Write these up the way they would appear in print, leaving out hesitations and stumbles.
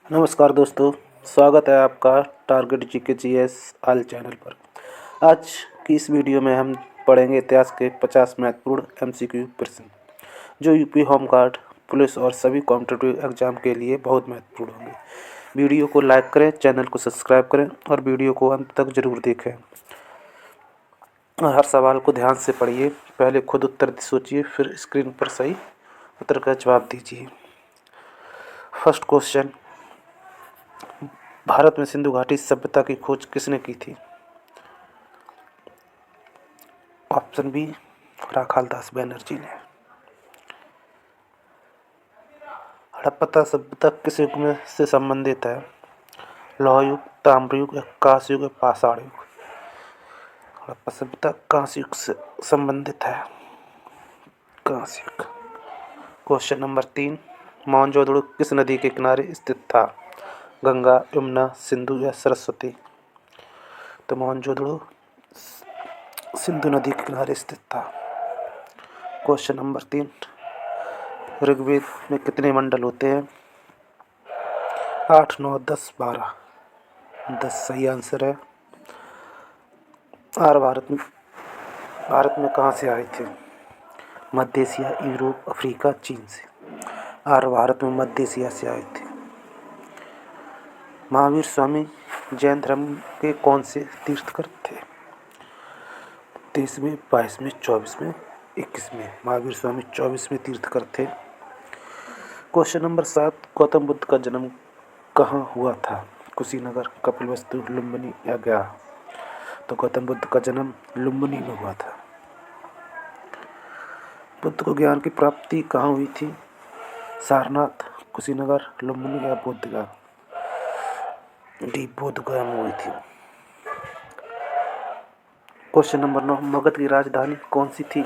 नमस्कार दोस्तों, स्वागत है आपका टारगेट जीके जीएस आल चैनल पर। आज की इस वीडियो में हम पढ़ेंगे इतिहास के 50 महत्वपूर्ण एमसीक्यू प्रश्न जो यूपी होम गार्ड, पुलिस और सभी कॉम्पिटिटिव एग्जाम के लिए बहुत महत्वपूर्ण होंगे। वीडियो को लाइक करें, चैनल को सब्सक्राइब करें और वीडियो को अंत तक जरूर देखें और हर सवाल को ध्यान से पढ़िए। पहले खुद उत्तर सोचिए, फिर स्क्रीन पर सही उत्तर का जवाब दीजिए। फर्स्ट क्वेश्चन, भारत में सिंधु घाटी सभ्यता की खोज किसने की थी? ऑप्शन बी, राखालदास बनर्जी ने। हड़प्पा सभ्यता किस युग में से संबंधित है? लौह युग, ताम्र युग, कांस्य युग, पाषाण युग। हड़प्पा सभ्यता कांस्य युग से संबंधित है, कांस्य युग। क्वेश्चन नंबर 3, मोहनजोदड़ो किस नदी के किनारे स्थित था? गंगा, यमुना, सिंधु या सरस्वती? तो मोहनजोदड़ो सिंधु नदी के किनारे स्थित था। क्वेश्चन नंबर 3, ऋग्वेद में कितने मंडल होते हैं? 8, 9, 10, 12। 10 सही आंसर है। आर्य भारत में कहाँ से आए थे? मध्य एशिया, यूरोप, अफ्रीका, चीन से। आर्य भारत में मध्य एशिया से आए थे। महावीर स्वामी जैन धर्म के कौन से तीर्थकर थे? 23वें, 22वें, 24वें, 21वें। महावीर स्वामी 24वें तीर्थकर थे। क्वेश्चन नंबर 7, गौतम बुद्ध का जन्म कहाँ हुआ था? कुशीनगर, कपिलवस्तु, लुम्बिनी या गया? तो गौतम बुद्ध का जन्म लुम्बिनी में हुआ था। बुद्ध को ज्ञान की प्राप्ति कहाँ हुई थी? सारनाथ, कुशीनगर, लुम्बिनी या बोधगया? डी, बोधगया में हुई थी। क्वेश्चन नंबर 9, मगध की राजधानी कौन सी थी?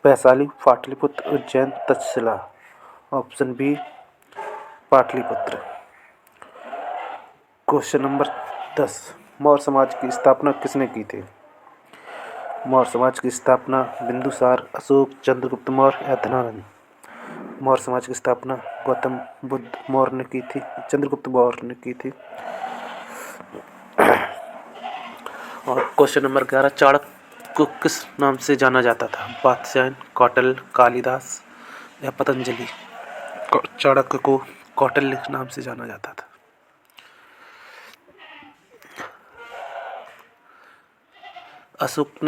Vaishali, Pataliputra, Ujjain, Taxila? Option B, Pataliputra. Question number 10, Maurya समाज की स्थापना किसने की थी? मौर्य समाज की स्थापना बिंदुसार, अशोक, चंद्रगुप्त मौर्य या धनानंद? मौर्य समाज की स्थापना गौतम बुद्ध मौर्य ने की थी, चंद्रगुप्त मौर्य ने की थी। और क्वेश्चन नंबर 11, चाणक्य को किस नाम से जाना जाता था? वात्स्यायन, कौटिल्य, कालिदास या पतंजलि? चाणक्य को कौटिल्य नाम से जाना जाता था। अशोक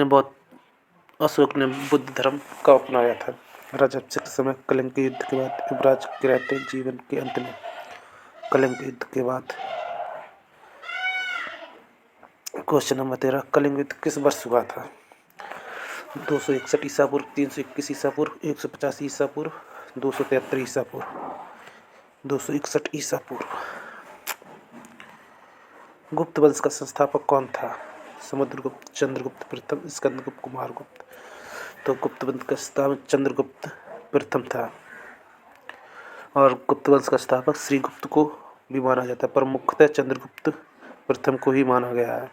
ने बुद्ध धर्म का अपनाया था। राजवंशिक समय, कलिंग के युद्ध के बाद, युवराज के रहते जीवन के अंत में? कलिंग के युद्ध के बाद। क्वेश्चन नंबर 13, कलिंग युद्ध किस वर्ष हुआ था? 261 ईसा पूर्व, 321 ईसा पूर्व, 185 ईसा पूर्व, 273 ईसा पूर्व? 261 ईसा पूर्व। गुप्त वंश का संस्थापक कौन था? समुद्रगुप्त, चंद्रगुप्त प्रथम, स्कंदगुप्त, कुमारगुप्त? तो गुप्त वंश का स्थापक चंद्रगुप्त प्रथम था और गुप्त वंश का स्थापक श्रीगुप्त को भी माना जाता है, पर मुख्यतः चंद्रगुप्त प्रथम को ही माना गया है।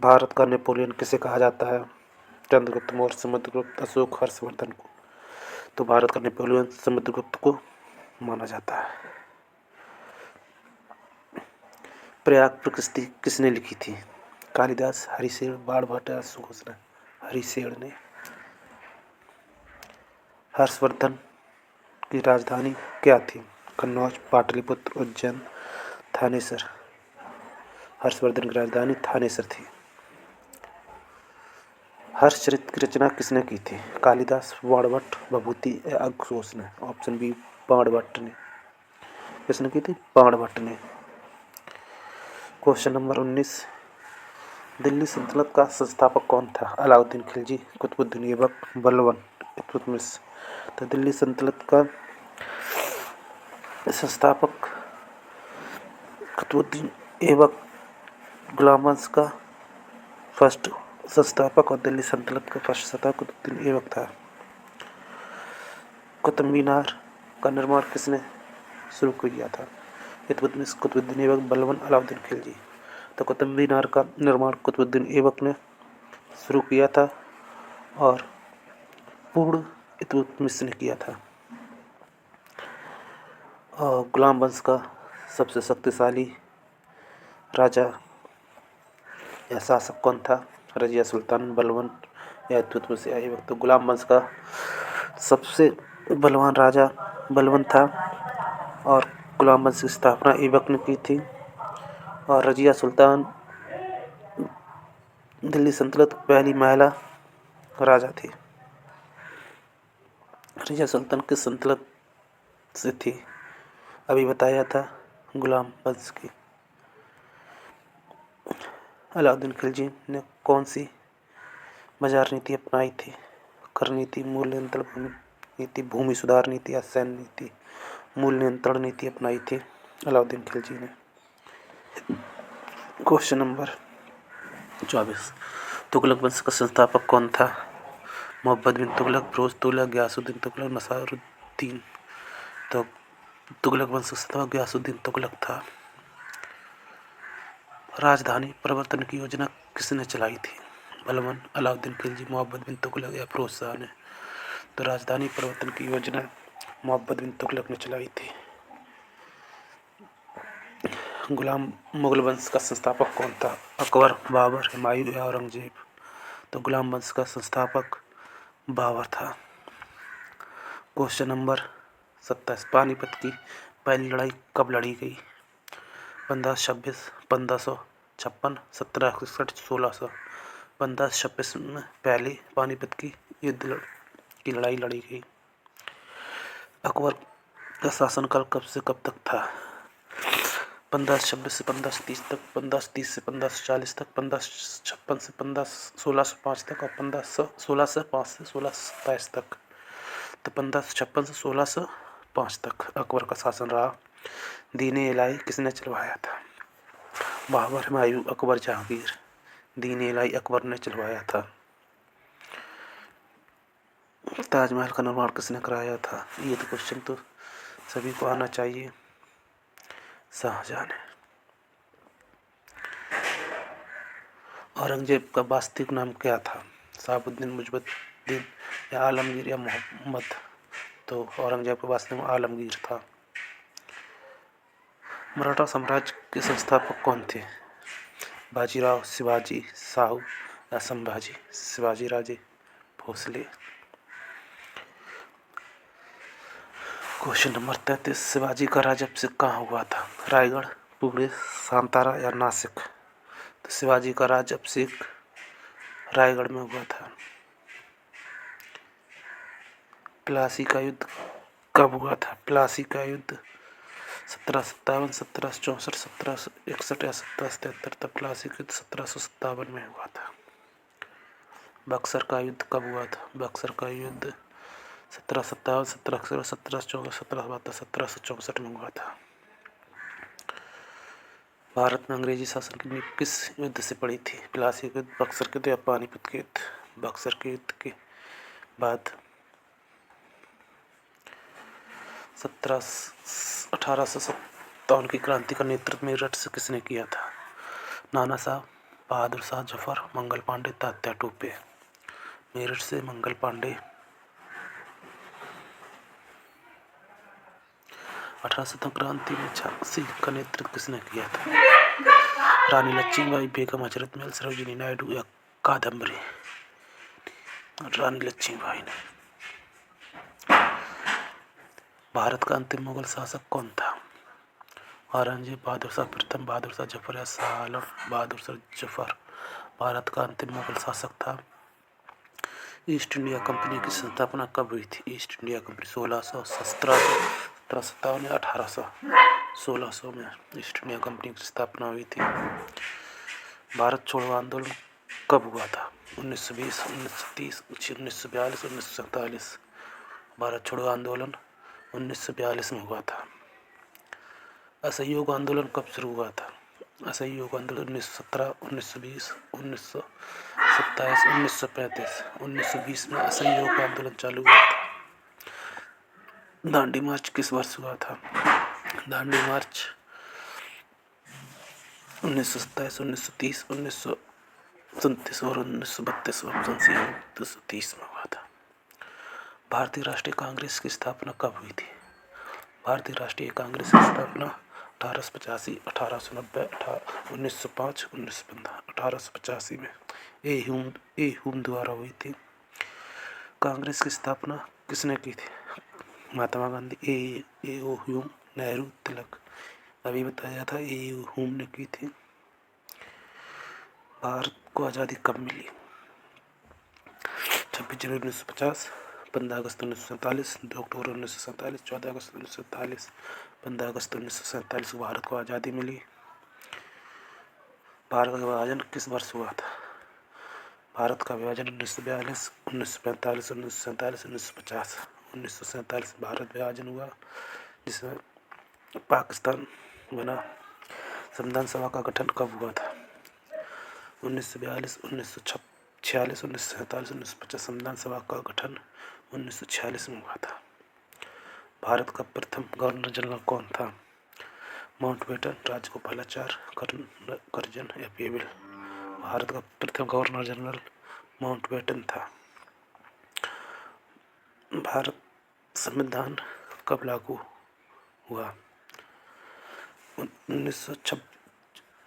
भारत का नेपोलियन किसे कहा जाता है? चंद्रगुप्त मौर्य, समुद्रगुप्त, अशोक, हर्षवर्धन को? तो भारत का नेपोलियन समुद्रगुप्त को माना जाता है। प्रयाग प्रकृति किसने लिखी थी? कालिदास, हरिशेर, बाणभट्ट या सुघोषणा? हरिशेर ने। हर्षवर्धन की राजधानी क्या थी? कन्नौज, पाटलिपुत्र, उज्जैन, थानेसर? हर्षवर्धन की राजधानी थानेसर थी। हर्षचरित की रचना किसने की थी? कालिदास, बाणभट्ट, विभूति या अघोष ने? ऑप्शन बी, बाणभट्ट ने। किसने की थी? बाणभट्ट ने। क्वेश्चन नंबर 19, दिल्ली सल्तनत का संस्थापक कौन था? अलाउद्दीन खिलजी, कुतुबुद्दीन ऐबक, बलबन, इल्तुतमिश? तो दिल्ली सल्तनत का संस्थापक कुतुबुद्दीन ऐबक गुलाम वंश का फर्स्ट संस्थापक और दिल्ली सल्तनत का फर्स्ट संस्थापक कुतुबुद्दीन ऐबक था। कुतुब मीनार का निर्माण किसने शुरू किया था? इल्तुतमिश, कुतुबुद्दीन ऐबक, बलबन, अलाउद्दीन खिलजी? तो कुतुब मीनार का निर्माण कुतुबुद्दीन ऐबक ने शुरू किया था और पूर्ण इल्तुतमिश ने किया था। और गुलाम वंश का सबसे शक्तिशाली राजा या शासक कौन था? रजिया सुल्तान, बलबन या तुतमिश से ऐबक। तो गुलाम वंश का सबसे बलवान राजा बलबन था और गुलाम वंश की स्थापना ऐबक ने की थी। और रजिया सुल्तान दिल्ली सल्तनत की पहली महिला राजा थी। रजिया सुल्तान किस सल्तनत से थी? अभी बताया था, गुलाम वंश की। अलाउद्दीन खिलजी ने कौन सी बाजार नीति अपनाई थी? कर नीति, मूल्य नियंत्रण नीति, भूमि सुधार नीति या सैन्य नीति? मूल्य नियंत्रण नीति अपनाई थी अलाउद्दीन खिलजी ने। क्वेश्चन नंबर 24, तुगलक वंश का संस्थापक कौन था? मोहम्मद बिन तुगलक, फिरोज तुगलक, गयासुद्दीन तुगलक, नसारुद्दीन। तो तुगलक वंश का संस्थापक गयासुद्दीन तुगलक था। राजधानी परिवर्तन की योजना किसने चलाई थी? बलबन, अलाउद्दीन खिलजी, मोहम्मद बिन तुगलक या फिरोज शाह ने? तो राजधानी परिवर्तन की योजना मोहम्मद बिन तुगलक ने चलाई थी। मुगल वंश का संस्थापक कौन था? अकबर, बाबर, हुमायूं या औरंगजेब? तो गुलाम वंश का संस्थापक बाबर था। क्वेश्चन नंबर 27, पानीपत की पहली लड़ाई कब लड़ी गई? 1526, 1556, 1761, 1600? 1526 में पहली पानीपत की युद्ध की लड़ाई लड़ी गई। अकबर का शासनकाल कब से कब तक था? 1526 से 1530 तक, 1530 से 1540 तक, 1556 से 1605 तक और 1605 से 1627 तक। तो 1556 से 1605 तक अकबर का शासन रहा। दीन-ए इलाही किसने चलवाया था? बाबर, हुमायूं, अकबर, जहांगीर? दीन-ए इलाही अकबर ने चलवाया था। ताजमहल का निर्माण किसने कराया था? ये तो क्वेश्चन तो सभी को आना चाहिए, शाहजहां ने। औरंगजेब का वास्तविक नाम क्या था? शहाबुद्दीन, मुइज़ुद्दीन या आलमगीर या मोहम्मद? तो औरंगजेब का वास्तविक नाम आलमगीर था। मराठा साम्राज्य के संस्थापक कौन थे? बाजीराव, शिवाजी, शाहू या संभाजी? शिवाजी राजे भोसले। क्वेश्चन नंबर 33, शिवाजी का राज्याभिषेक कहाँ हुआ था? रायगढ़, पुणे, सांतारा या नासिक? तो शिवाजी का राज्याभिषेक रायगढ़ में हुआ था। प्लासी का युद्ध कब हुआ था? प्लासी का युद्ध 1757, 1764, 1761 या 1773? तब प्लासी का युद्ध 1757 में हुआ था। बक्सर का युद्ध कब हुआ था? बक्सर का युद्ध 1757, 1761, 1764, 1772, 1764 में हुआ था। भारत में अंग्रेजी शासन की नींव किस युद्ध से पड़ी थी? प्लासी के युद्ध, बक्सर के युद्ध या पानीपत के युद्ध? बक्सर के युद्ध के बाद 1857 की क्रांति का नेतृत्व मेरठ से किसने किया था? नाना साहब, बहादुर शाह जफर, मंगल पांडे, तात्या टोपे? मेरठ से मंगल पांडे। 1857 क्रांति में झांसी का नेतृत्व किसने किया था? रानी लक्ष्मीबाई, बेगम हजरत महल, सरोजिनी नायडू या कादम्बरी? रानी लक्ष्मीबाई ने। भारत का अंतिम मुगल शासक कौन था? औरंगजेब, बहादुर शाह प्रथम, बहादुर शाह जफर या शाह आलम? बहादुर शाह जफर भारत का अंतिम मुगल शासक था। ईस्ट इंडिया कंपनी की स्थापना कब हुई थी? ईस्ट इंडिया कंपनी 1600, 1757 या 1800? 1600 में ईस्ट इंडिया कंपनी की स्थापना हुई थी। भारत छोड़ो आंदोलन कब हुआ था? 1920, 1930, 1942, 1947? भारत छोड़ो आंदोलन 1942 में हुआ था। असहयोग आंदोलन कब शुरू हुआ था? असहयोग आंदोलन 1917, 1920, 1927, 1935? 1920 में असहयोग आंदोलन चालू हुआ था। दांडी मार्च किस वर्ष हुआ था? दांडी मार्च 1927, 1930, 1929 और 1932 ऑप्शन सी 1930 में हुआ था। भारतीय राष्ट्रीय कांग्रेस की स्थापना कब हुई थी? भारतीय राष्ट्रीय कांग्रेस की स्थापना 1885, 1890, 1905, 1915, 1885 में ए हुम द्वारा हुई थी। कांग्रेस की स्थापना किसने की थी? महात्मा गांधी, ए ओ ह्यूम, नेहरू, तिलक। अभी बताया था ए ओ ह्यूम ने की थी। भारत को आज़ादी कब मिली? 26 जनवरी 1950, 15 अगस्त 1947, 2 अक्टूबर 1947, 14 अगस्त 1947, 15 अगस्त 1947 को भारत को आज़ादी मिली। भारत का विभाजन किस वर्ष हुआ था? भारत का विभाजन 1942, 1945, 1947, 1950। 1947 भारत विभाजन हुआ, जिसमें पाकिस्तान बना। संविधान सभा का गठन कब हुआ था? 1942, 1946, 1947, 1950। संविधान सभा का गठन 1946 में हुआ था। भारत का प्रथम गवर्नर जनरल कौन था? माउंटबेटन, राजगोपालाचारी, कर्जन या पेविल। भारत का प्रथम गवर्नर जनरल माउंटबेटन था। भारत संविधान कब लागू हुआ?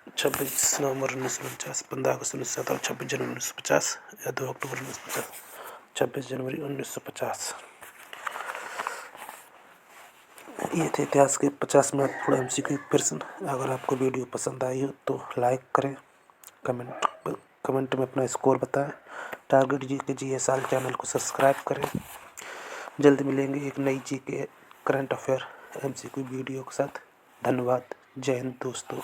26 नवंबर 1949, 15 अगस्त 1947, 26 जनवरी 1950 या 2 अक्टूबर 1950। 26 जनवरी 1950। ये थे इतिहास के 50 महत्वपूर्ण MCQ प्रश्न। अगर आपको वीडियो पसंद आई हो तो लाइक करें, कमेंट में अपना स्कोर बताएं। टारगेट GK चैनल को सब्सक्राइब करें। जल्द मिलेंगे एक नई GK current affair MCQ video के साथ। धन्यवाद। जय हिंद दोस्तों।